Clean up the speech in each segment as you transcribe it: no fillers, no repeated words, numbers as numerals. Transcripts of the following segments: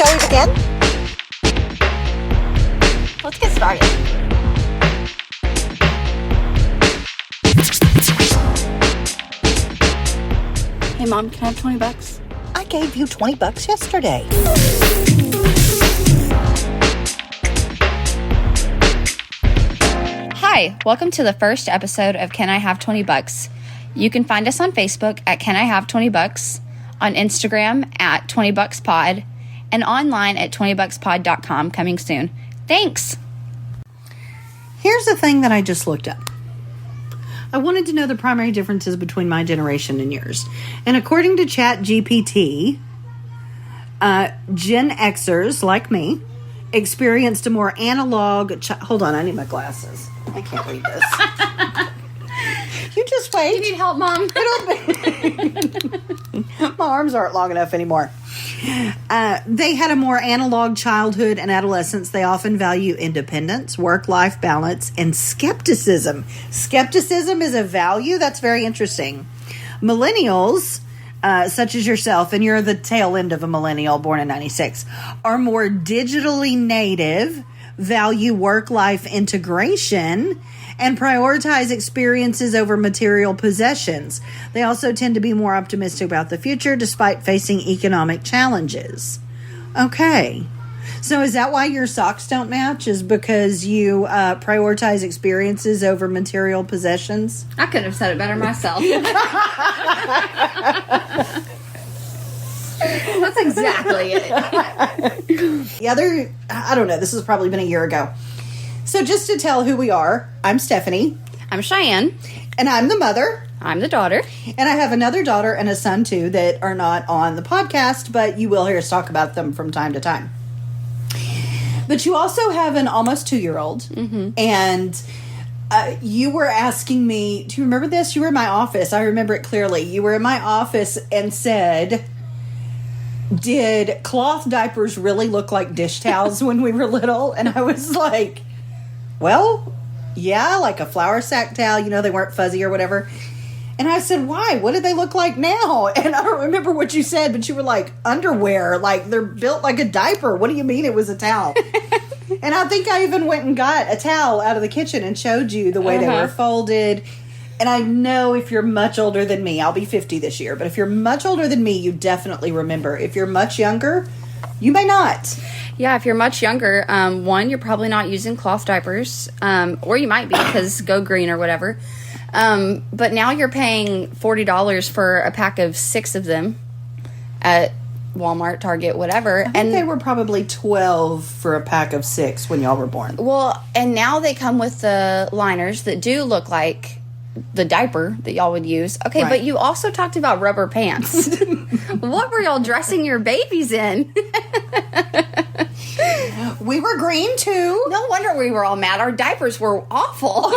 Shall we begin? Let's get started. Hey, Mom, can I have $20? I gave you $20 yesterday. Hi, welcome to the first episode of Can I Have $20? You can find us on Facebook at Can I Have $20, on Instagram at $20pod, and online at $20buckspod.com, coming soon. Thanks! Here's the thing that I just looked up. I wanted to know the primary differences between my generation and yours. And according to ChatGPT, Gen Xers, like me, experienced a more analog... Hold on, I need my glasses. I can't read this. You just wait. You need help, Mom? My arms aren't long enough anymore. They had a more analog childhood and adolescence. They often value independence, work-life balance, and skepticism. Skepticism is a value? That's very interesting. Millennials, such as yourself, and you're the tail end of a millennial born in 96, are more digitally native, value work-life integration, and prioritize experiences over material possessions. They also tend to be more optimistic about the future despite facing economic challenges. Okay. So is that why your socks don't match? Is because you prioritize experiences over material possessions? I couldn't have said it better myself. That's exactly it. I don't know, this has probably been a year ago. So just to tell who we are, I'm Stephanie. I'm Cheyenne. And I'm the mother. I'm the daughter. And I have another daughter and a son, too, that are not on the podcast, but you will hear us talk about them from time to time. But you also have an almost 2-year-old. Mm-hmm. And you were asking me, do you remember this? You were in my office. I remember it clearly. You were in my office and said, did cloth diapers really look like dish towels when we were little? And I was like... Well, yeah, like a flour sack towel. You know, they weren't fuzzy or whatever. And I said, why? What do they look like now? And I don't remember what you said, but you were like, underwear. Like, they're built like a diaper. What do you mean it was a towel? And I think I even went and got a towel out of the kitchen and showed you the way they were folded. And I know if you're much older than me, I'll be 50 this year, but if you're much older than me, you definitely remember. If you're much younger, you may not. Yeah, if you're much younger, one, you're probably not using cloth diapers, or you might be because Go Green or whatever. But now you're paying $40 for a pack of 6 of them at Walmart, Target, whatever. I think they were probably 12 for a pack of 6 when y'all were born. Well, and now they come with the liners that do look like the diaper that y'all would use. Okay, right. But you also talked about rubber pants. What were y'all dressing your babies in? We were green too. No wonder we were all mad. Our diapers were awful.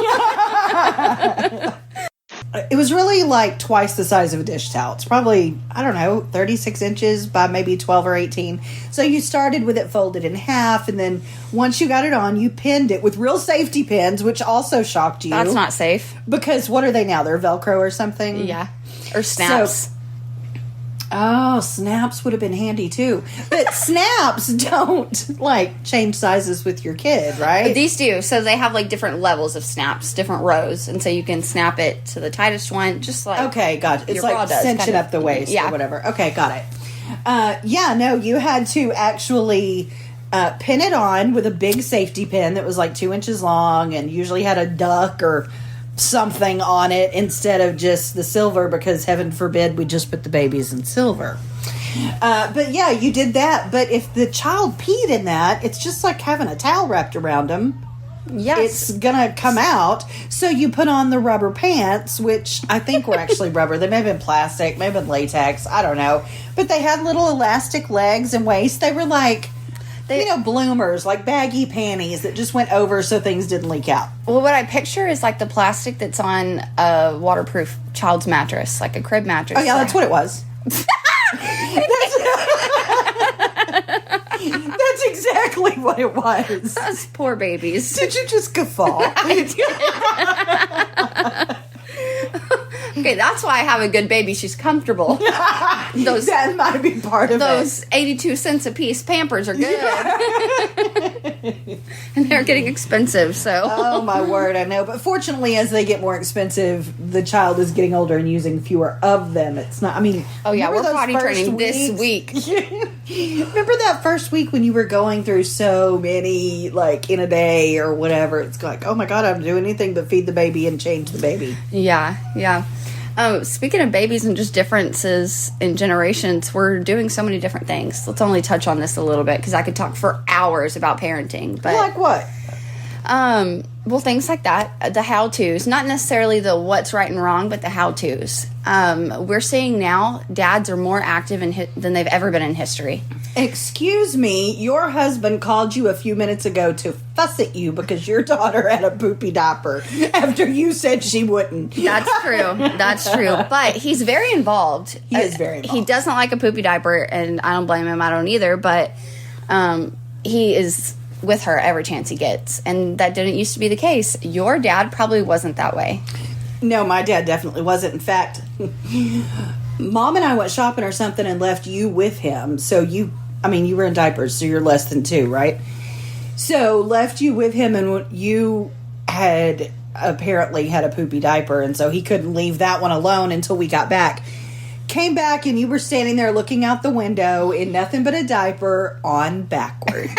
It was really like twice the size of a dish towel. It's probably, I don't know, 36 inches by maybe 12 or 18. So you started with it folded in half, and then once you got it on, you pinned it with real safety pins, which also shocked you. That's not safe. Because what are they now? They're Velcro or something? Yeah. Or snaps. Oh, snaps would have been handy too. But snaps don't, like, change sizes with your kid, right? These do. So they have, like, different levels of snaps, different rows. And so you can snap it to the tightest one, just like... Okay, gotcha. It's like cinching up the waist or whatever. Okay, got it. You had to actually pin it on with a big safety pin that was, like, 2 inches long and usually had a duck or... something on it instead of just the silver, because heaven forbid we just put the babies in silver. But yeah, you did that. But if the child peed in that, it's just like having a towel wrapped around them. Yes. It's gonna come out. So you put on the rubber pants, which I think were actually rubber. They may have been plastic, may have been latex, I don't know. But they had little elastic legs and waist. They were like, bloomers, like baggy panties that just went over so things didn't leak out. Well, what I picture is like the plastic that's on a waterproof child's mattress, like a crib mattress. Oh, yeah, that's what it was. That's exactly what it was. Those poor babies. Did you just guffaw? Okay, that's why I have a good baby. She's comfortable. That might be part of those 82 cents a piece Pampers are good. And they're getting expensive, so. Oh, my word, I know. But fortunately, as they get more expensive, the child is getting older and using fewer of them. It's not, I mean... Oh, yeah, we're those potty first training weeks? this week. Remember that first week when you were going through so many, like, in a day or whatever? It's like, oh, my God, I don't do anything but feed the baby and change the baby. Yeah, yeah. Speaking of babies and just differences in generations, we're doing so many different things. Let's only touch on this a little bit because I could talk for hours about parenting. But like what? Well, things like that, the how-tos, not necessarily the what's right and wrong, but the how-tos. We're seeing now dads are more active than they've ever been in history. Excuse me, your husband called you a few minutes ago to fuss at you because your daughter had a poopy diaper after you said she wouldn't. That's true. That's true. But he's very involved. He is very involved. He doesn't like a poopy diaper, and I don't blame him. I don't either. But he is with her every chance he gets, and that didn't used to be the case. Your dad probably wasn't that way. No, my dad definitely wasn't. In fact, Mom and I went shopping or something and left you with him. So you were in diapers, so you're less than 2, right? So left you with him, and you had apparently had a poopy diaper, and so he couldn't leave that one alone until we got back. Came back, and you were standing there looking out the window in nothing but a diaper on backwards.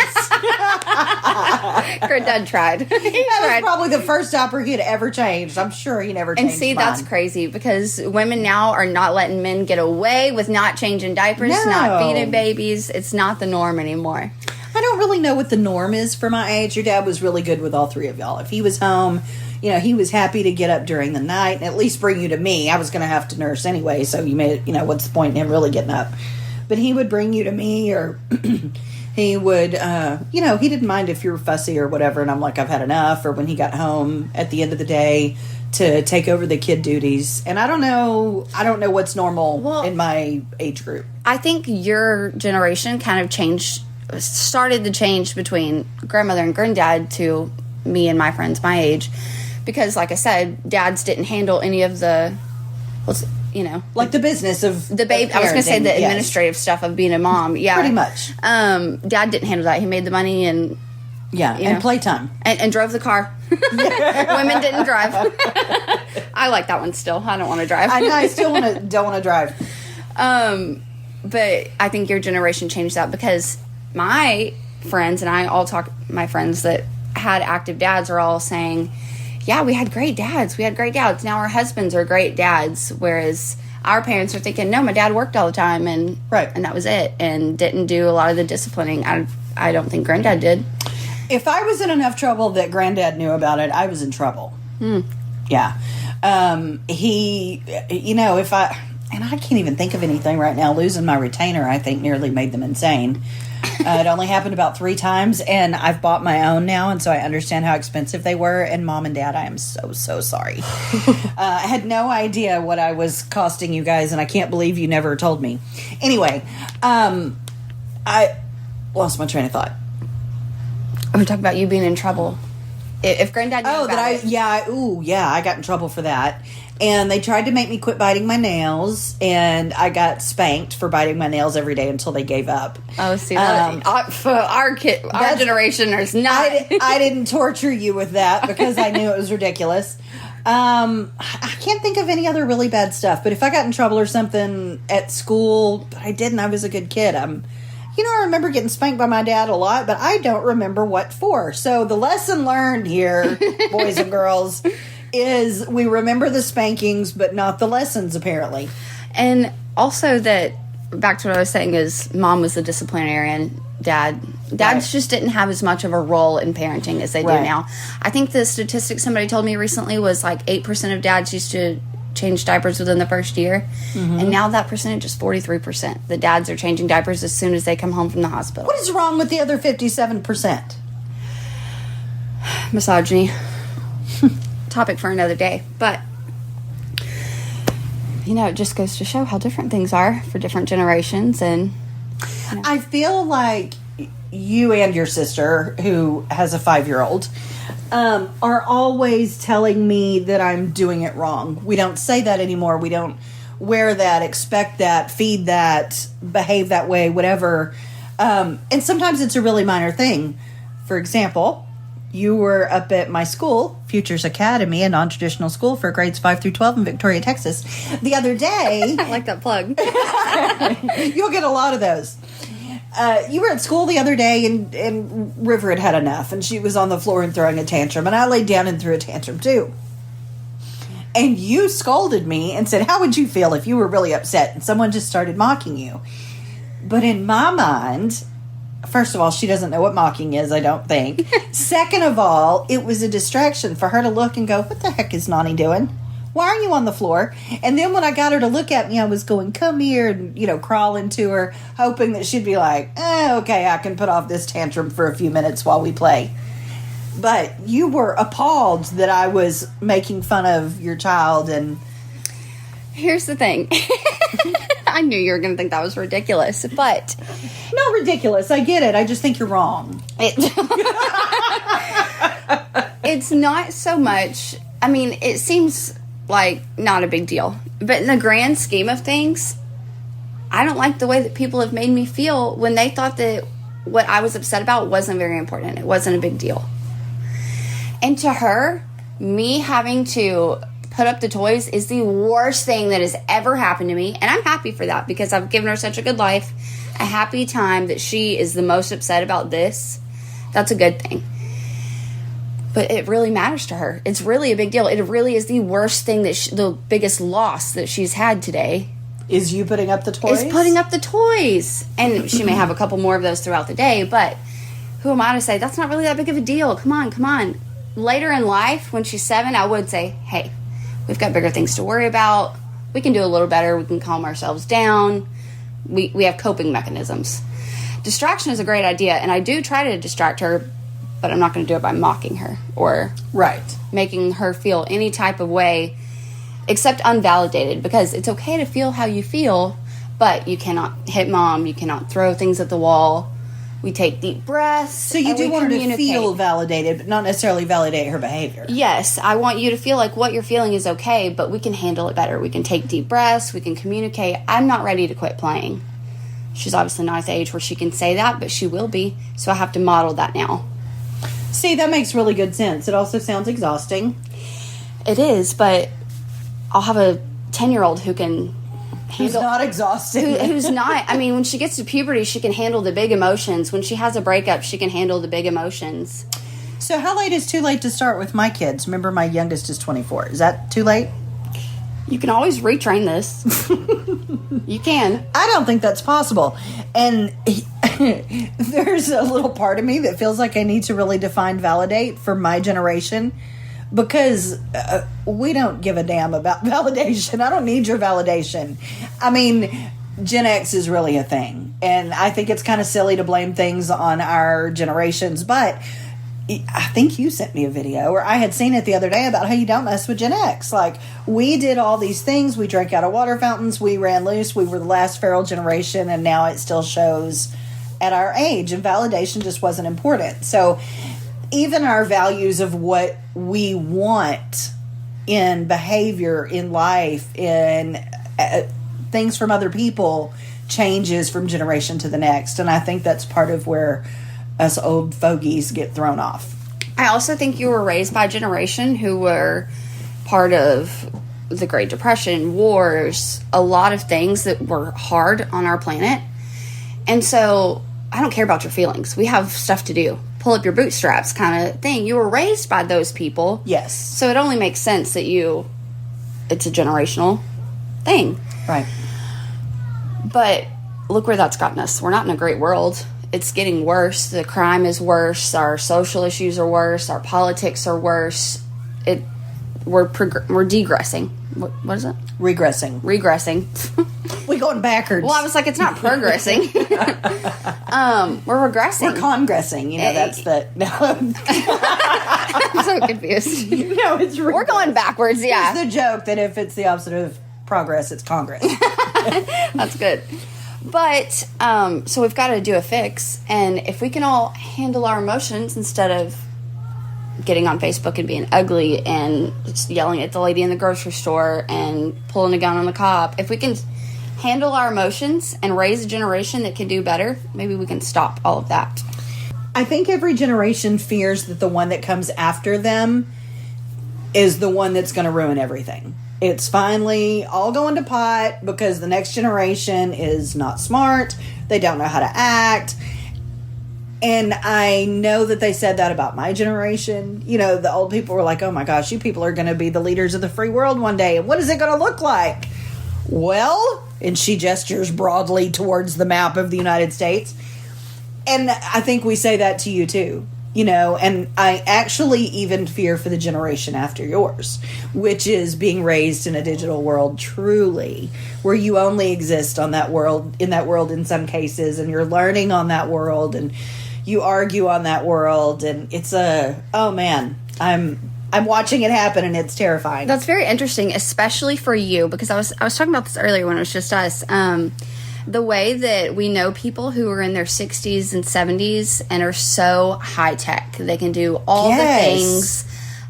Granddad tried. That was probably the first diaper he had ever changed. I'm sure he never changed And see, mine. that's crazy because women now are not letting men get away with not changing diapers, not feeding babies. It's not the norm anymore. I don't really know what the norm is for my age. Your dad was really good with all 3 of y'all. If he was home, he was happy to get up during the night and at least bring you to me. I was going to have to nurse anyway, so you made, what's the point in him really getting up? But he would bring you to me, or he would, he didn't mind if you were fussy or whatever, and I'm like, I've had enough, or when he got home at the end of the day to take over the kid duties. And I don't know what's normal in my age group. I think your generation kind of started the change between grandmother and granddad to me and my friends my age, because like I said, dads didn't handle any of the like the business of the baby. I was going to say the administrative stuff of being a mom. Yeah, pretty much. Dad didn't handle that. He made the money and and playtime and drove the car. Women didn't drive. I like that one still. I don't want to drive. I know. I still don't want to drive. But I think your generation changed that because my friends and I all talk. My friends that had active dads are all saying, yeah, we had great dads. We had great dads. Now our husbands are great dads. Whereas our parents are thinking, no, my dad worked all the time and that was it, and didn't do a lot of the disciplining. I don't think granddad did. If I was in enough trouble that granddad knew about it, I was in trouble. Yeah. He, if I can't even think of anything right now. Losing my retainer, I think, nearly made them insane. It only happened about 3 times, and I've bought my own now, and so I understand how expensive they were. And Mom and Dad, I am so, so sorry. I had no idea what I was costing you guys, and I can't believe you never told me. Anyway, I lost my train of thought. We're talking about you being in trouble. If granddad knew about it. I got in trouble for that. And they tried to make me quit biting my nails, and I got spanked for biting my nails every day until they gave up. Oh, see, for our generation, there's not. I didn't torture you with that because I knew it was ridiculous. I can't think of any other really bad stuff, but if I got in trouble or something at school, but I didn't. I was a good kid. I remember getting spanked by my dad a lot, but I don't remember what for. So the lesson learned here, boys and girls, is we remember the spankings, but not the lessons, apparently. And also that, back to what I was saying, is Mom was the disciplinarian, Dads just didn't have as much of a role in parenting as they do now. I think the statistic somebody told me recently was like 8% of dads used to change diapers within the first year. Mm-hmm. And now that percentage is 43%. The dads are changing diapers as soon as they come home from the hospital. What is wrong with the other 57%? Misogyny. Topic for another day. But, it just goes to show how different things are for different generations. And I feel like you and your sister, who has a 5-year-old, are always telling me that I'm doing it wrong. We don't say that anymore. We don't wear that, expect that, feed that, behave that way, whatever. And sometimes it's a really minor thing. For example, you were up at my school, Futures Academy, a non-traditional school for grades 5 through 12 in Victoria, Texas, the other day. I like that plug. You'll get a lot of those. You were at school the other day, and River had enough, and she was on the floor and throwing a tantrum, and I laid down and threw a tantrum too. And you scolded me and said, how would you feel if you were really upset and someone just started mocking you? But in my mind, first of all, she doesn't know what mocking is, I don't think. Second of all, it was a distraction for her to look and go, what the heck is Nani doing? Why are you on the floor? And then when I got her to look at me, I was going, come here, and, crawling to her, hoping that she'd be like, okay, I can put off this tantrum for a few minutes while we play. But you were appalled that I was making fun of your child. And here's the thing. I knew you were going to think that was ridiculous, but... Not ridiculous. I get it. I just think you're wrong. It's not so much... I mean, it seems like not a big deal. But in the grand scheme of things, I don't like the way that people have made me feel when they thought that what I was upset about wasn't very important. It wasn't a big deal. And to her, me having to put up the toys is the worst thing that has ever happened to me. And I'm happy for that because I've given her such a good life, a happy time that she is the most upset about this. That's a good thing. But it really matters to her. It's really a big deal. It really is the worst thing that the biggest loss that she's had today. Is you putting up the toys? Is putting up the toys. And she may have a couple more of those throughout the day, but who am I to say that's not really that big of a deal? Come on. Later in life, when she's 7, I would say, hey, we've got bigger things to worry about. We can do a little better. We can calm ourselves down. We have coping mechanisms. Distraction is a great idea, and I do try to distract her, but I'm not going to do it by mocking her or making her feel any type of way except unvalidated, because it's okay to feel how you feel, but you cannot hit Mom. You cannot throw things at the wall. We take deep breaths. So you do want her to feel validated, but not necessarily validate her behavior. Yes, I want you to feel like what you're feeling is okay, but we can handle it better. We can take deep breaths. We can communicate. I'm not ready to quit playing. She's obviously not at the age where she can say that, but she will be. So I have to model that now. See, that makes really good sense. It also sounds exhausting. It is, but I'll have a 10-year-old who can who's not exhausted. Who's not. I mean, when she gets to puberty, she can handle the big emotions. When she has a breakup, she can handle the big emotions. So how late is too late to start with my kids? Remember, my youngest is 24. Is that too late? You can always retrain this. You can. I don't think that's possible. And there's a little part of me that feels like I need to really define validate for my generation, because we don't give a damn about validation. I don't need your validation. I mean, Gen X is really a thing. And I think it's kind of silly to blame things on our generations. But I think you sent me a video, or I had seen it the other day, about how you don't mess with Gen X. Like, we did all these things. We drank out of water fountains. We ran loose. We were the last feral generation. And now it still shows at our age. And validation just wasn't important. So even our values of what we want in behavior, in life, in things from other people changes from generation to the next. And I think that's part of where us old fogies get thrown off. I also think you were raised by a generation who were part of the Great Depression, wars, a lot of things that were hard on our planet. And so I don't care about your feelings. We have stuff to do. Pull up your bootstraps kind of thing. You were raised by those people. Yes. So it only makes sense that it's a generational thing. Right. But look where that's gotten us. We're not in a great world. It's getting worse. The crime is worse. Our social issues are worse. Our politics are worse. We're degressing. What is it? Regressing. We're going backwards. Well, I was like, it's not progressing. We're regressing. We're congressing. That's the... No. I'm so confused. No, it's... We're going backwards, yeah. It's the joke that if it's the opposite of progress, it's Congress. That's good. But, so we've got to do a fix. And if we can all handle our emotions instead of getting on Facebook and being ugly and yelling at the lady in the grocery store and pulling a gun on the cop. If we can handle our emotions and raise a generation that can do better, maybe we can stop all of that. I think every generation fears that the one that comes after them is the one that's going to ruin everything. It's finally all going to pot because the next generation is not smart. They don't know how to act. And I know that they said that about my generation. You know, the old people were like, oh my gosh, you people are going to be the leaders of the free world one day. And what is it going to look like? Well, and she gestures broadly towards the map of the United States. And I think we say that to you too. You know, and I actually even fear for the generation after yours, which is being raised in a digital world truly, where you only exist on that world, in some cases, and you're learning on that world, and you argue on that world, and it's oh man, I'm watching it happen, and it's terrifying. That's very interesting, especially for you, because I was talking about this earlier when it was just us. The way that we know people who are in their 60s and 70s and are so high tech. They can do all the things.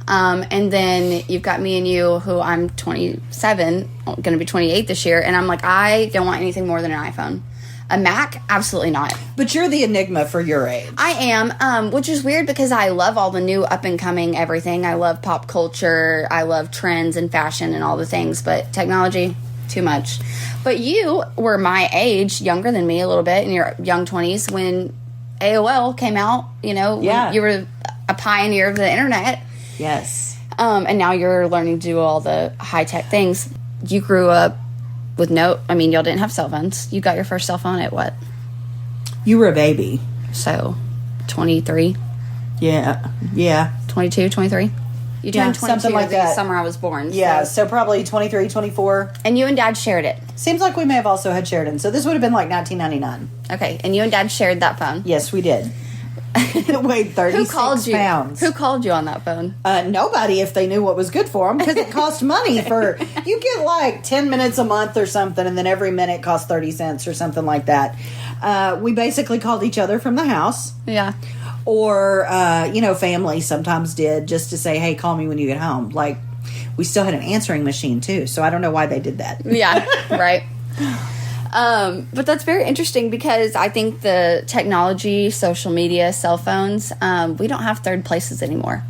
And then you've got me and you, who I'm 27, going to be 28 this year. And I'm like, I don't want anything more than an iPhone. A Mac? Absolutely not. But you're the enigma for your age. I am, which is weird because I love all the new up-and-coming everything. I love pop culture. I love trends and fashion and all the things. But technology, too much. But you were my age, younger than me a little bit, in your young 20s when AOL came out. You know, you were a pioneer of the internet. Yes. And now you're learning to do all the high-tech things. You grew up with y'all didn't have cell phones. You got your first cell phone at what? You were a baby. So, 23? Yeah. 22, 23? You turned 22 something like the that. summer I was born. Yeah, so probably 23, 24. And you and Dad shared it. Seems like we may have also had Sheridan. So this would have been like 1999. Okay, and you and Dad shared that phone. Yes, we did. It weighed 36 pounds. Who called you on that phone? Nobody, if they knew what was good for them, because it cost money for... You get like 10 minutes a month or something, and then every minute costs 30 cents or something like that. We basically called each other from the house. Yeah. Or, family sometimes did, just to say, hey, call me when you get home. Like, we still had an answering machine, too, so I don't know why they did that. Yeah, right. But that's very interesting because I think the technology, social media, cell phones, we don't have third places anymore.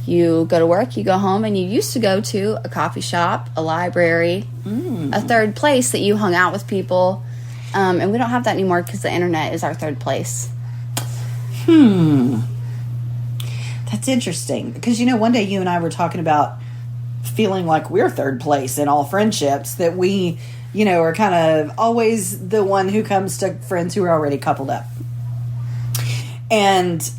You go to work, you go home, and you used to go to a coffee shop, a library, a third place that you hung out with people. And we don't have that anymore because the internet is our third place. That's interesting. Because, one day you and I were talking about feeling like we're third place in all friendships, that we, are kind of always the one who comes to friends who are already coupled up. And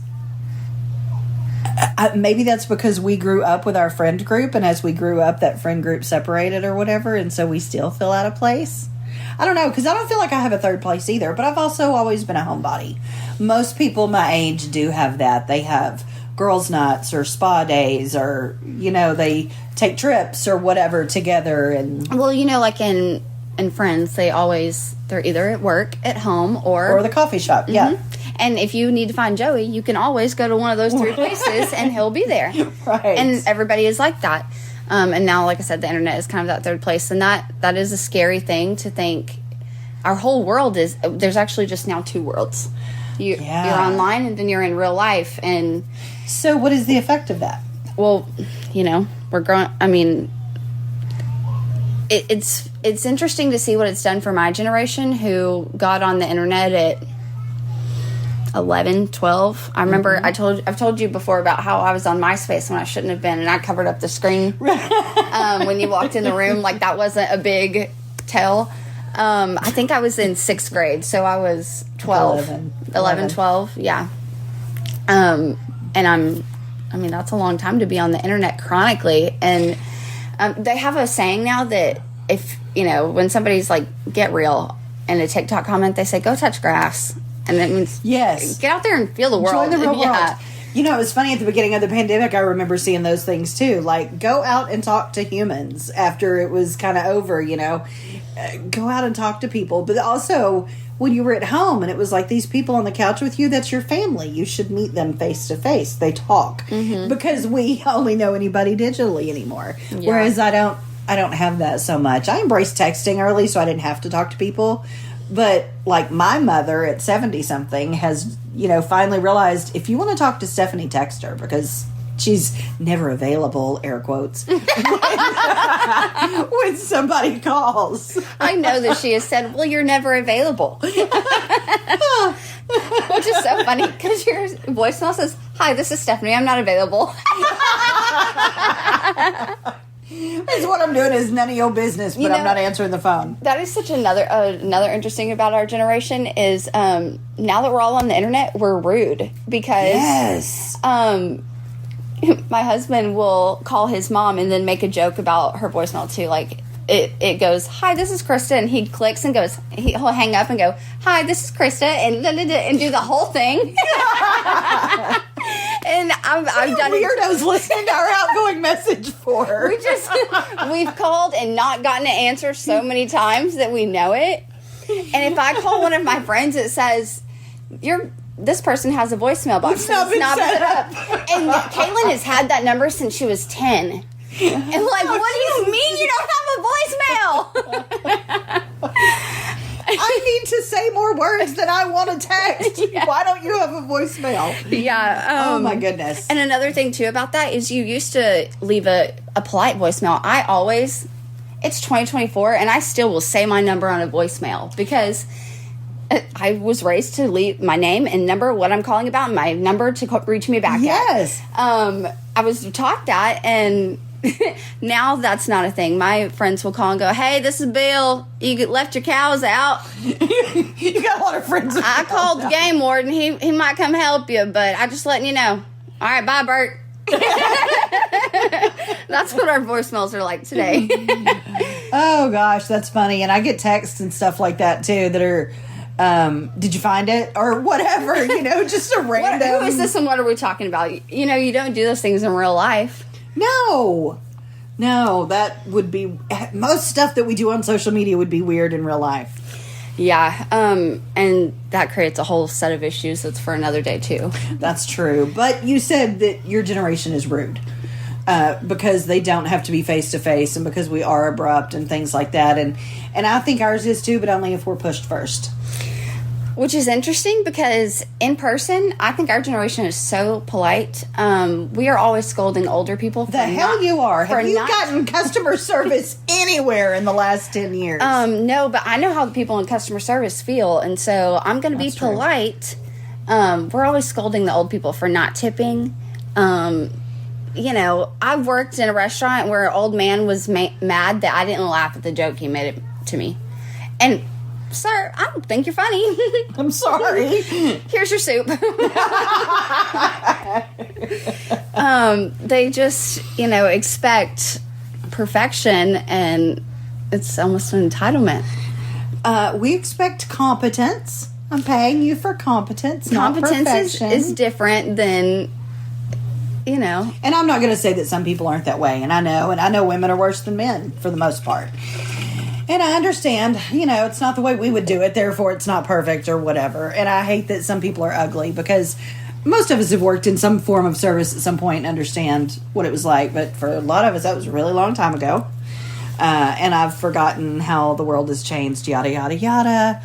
maybe that's because we grew up with our friend group, and as we grew up, that friend group separated or whatever, and so we still feel out of place. I don't know, because I don't feel like I have a third place either, but I've also always been a homebody. Most people my age do have that. They have girls' nights or spa days, or, they take trips or whatever together. And well, like in friends, they're either at work, at home, or the coffee shop. Yeah. And if you need to find Joey, you can always go to one of those three places and he'll be there. Right. And everybody is like that. And now, like I said, the internet is kind of that third place. And that is a scary thing to think. Our whole world there's actually just now two worlds. You're online, and then you're in real life. And so what is the effect of that? Well, we're growing. I mean, it's interesting to see what it's done for my generation, who got on the internet at 11, 12. I remember I've told you before about how I was on MySpace when I shouldn't have been, and I covered up the screen when you walked in the room. Like, that wasn't a big tell. I think I was in 6th grade, so I was 12. 11, 12, yeah. And that's a long time to be on the internet chronically. And they have a saying now that if, when somebody's like, get real, in a TikTok comment, they say, go touch grass. And that means, yes, get out there and feel the world. Join the real world. You know, it was funny at the beginning of the pandemic. I remember seeing those things too. Like, go out and talk to humans after it was kind of over, you know. Go out and talk to people. But also, when you were at home and it was like these people on the couch with you, that's your family. You should meet them face to face. They talk. Because we only know anybody digitally anymore. Yeah. Whereas I don't have that so much. I embraced texting early so I didn't have to talk to people. But, like, my mother at 70-something has, you know, finally realized, if you want to talk to Stephanie, text her, because she's never available, air quotes, when somebody calls. I know that she has said, well, you're never available. Which is so funny, because your voicemail says, hi, this is Stephanie, I'm not available. That's what I'm doing is none of your business, but I'm not answering the phone. That is such another interesting about our generation is now that we're all on the internet, we're rude because my husband will call his mom and then make a joke about her voicemail too. Like it goes, hi, this is Krista, and he clicks and goes, he'll hang up and go, hi, this is Krista, and do the whole thing. And I've done weirdos listening to our outgoing message for. We've called and not gotten an answer so many times that we know it. And if I call one of my friends, it says, this person has a voicemail box. It's not been set up. And Caitlin has had that number since she was 10. And like, what do you mean you don't have a voicemail? I need to say more words than I want to text. Yeah. Why don't you have a voicemail? Yeah. Oh, my goodness. And another thing, too, about that is you used to leave a polite voicemail. It's 2024, and I still will say my number on a voicemail because I was raised to leave my name and number, what I'm calling about, and my number to reach me back yes. at. I was taught that, and now that's not a thing. My friends will call and go, hey, this is Bill. You left your cows out. You got a lot of friends. I called the game warden. He might come help you, but I just letting you know. All right, bye, Bert. That's what our voicemails are like today. Oh, gosh, that's funny. And I get texts and stuff like that, too, that are, did you find it? Or whatever, you know, just a random. Who is this and what are we talking about? You know, you don't do those things in real life. No, that would be, most stuff that we do on social media would be weird in real life. Yeah, and that creates a whole set of issues that's for another day, too. That's true. But you said that your generation is rude because they don't have to be face-to-face and because we are abrupt and things like that. And I think ours is, too, but only if we're pushed first. Which is interesting because in person, I think our generation is so polite. We are always scolding older people. The hell you are. Have you gotten customer service anywhere in the last 10 years? No, but I know how the people in customer service feel. And so I'm going to be polite. We're always scolding the old people for not tipping. You know, I've worked in a restaurant where an old man was mad that I didn't laugh at the joke he made it to me. And sir, I don't think you're funny. I'm sorry. Here's your soup. They just, you know, expect perfection, and it's almost an entitlement. We expect competence. I'm paying you for competence, not perfection. Competence is different than, you know. And I'm not going to say that some people aren't that way, and I know women are worse than men for the most part. And I understand, you know, it's not the way we would do it, therefore it's not perfect or whatever. And I hate that some people are ugly because most of us have worked in some form of service at some point and understand what it was like. But for a lot of us, that was a really long time ago. And I've forgotten how the world has changed, yada, yada, yada.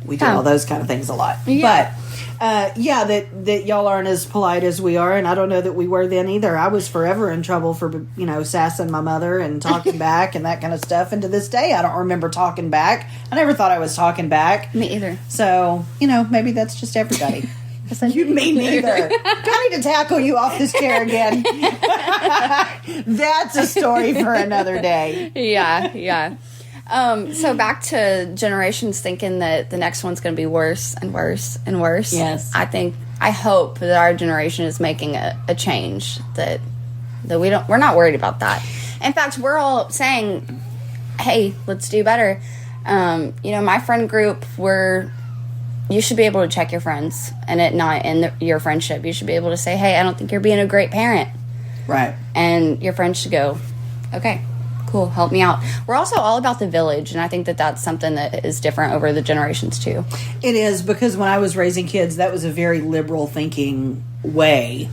We do all those kind of things a lot. Yeah. But that y'all aren't as polite as we are, and I don't know that we were then either. I was forever in trouble for, you know, sassing my mother and talking back and that kind of stuff. And to this day, I don't remember talking back. I never thought I was talking back. Me either. So, you know, maybe that's just everybody. Me neither. Do I need to tackle you off this chair again? That's a story for another day. Yeah. So back to generations thinking that the next one's going to be worse and worse and worse. Yes. I hope that our generation is making a change that we're not worried about that. In fact, we're all saying, hey, let's do better. You know, my friend group, we're you should be able to check your friends and it not end your friendship. You should be able to say, hey, I don't think you're being a great parent. Right. And your friends should go, okay, cool, help me out. We're also all about the village, and I think that that's something that is different over the generations too. It is, because when I was raising kids, that was a very liberal thinking way.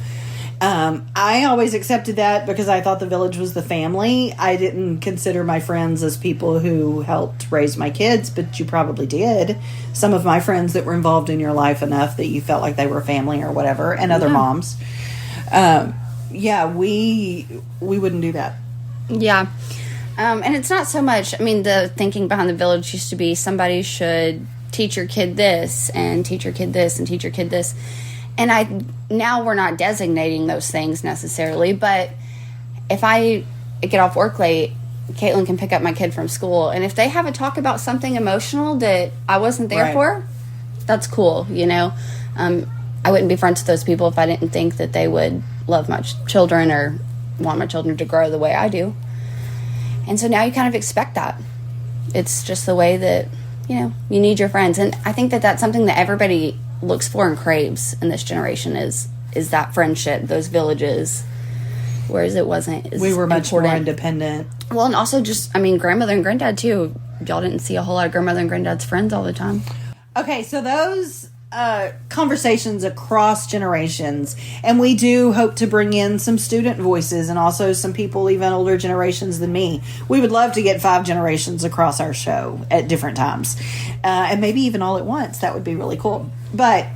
I always accepted that because I thought the village was the family. I didn't consider my friends as people who helped raise my kids, but you probably did. Some of my friends that were involved in your life enough that you felt like they were family or whatever, and other moms. We wouldn't do that. Yeah. And it's not so much, I mean, the thinking behind the village used to be somebody should teach your kid this and teach your kid this and teach your kid this. And now we're not designating those things necessarily, but if I get off work late, Caitlin can pick up my kid from school, and if they have a talk about something emotional that I wasn't there for, that's cool, you know. I wouldn't be friends with those people if I didn't think that they would love my children or want my children to grow the way I do. And so now you kind of expect that. It's just the way that, you know, you need your friends. And I think that that's something that everybody looks for and craves in this generation is that friendship, those villages, whereas it wasn't as we were much important. more independent. Well, and also just, I mean, grandmother and granddad too. Y'all didn't see a whole lot of grandmother and granddad's friends all the time. Okay, so those conversations across generations, and we do hope to bring in some student voices and also some people even older generations than me. We would love to get 5 generations across our show at different times, and maybe even all at once. That would be really cool. But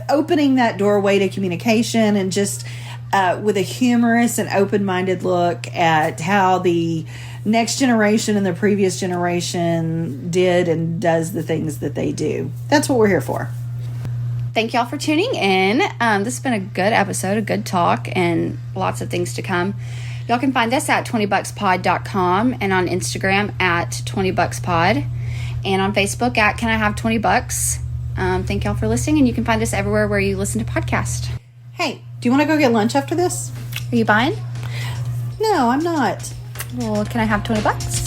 opening that doorway to communication and just with a humorous and open-minded look at how the next generation and the previous generation did and does the things that they do. That's what we're here for. Thank y'all for tuning in. This has been a good episode, a good talk, and lots of things to come. Y'all can find us at 20buckspod.com and on Instagram at 20buckspod and on Facebook at Can I Have 20 Bucks. Thank y'all for listening, and you can find us everywhere where you listen to podcasts. Hey, do you want to go get lunch after this? Are you buying? No, I'm not. Well, can I have 20 bucks?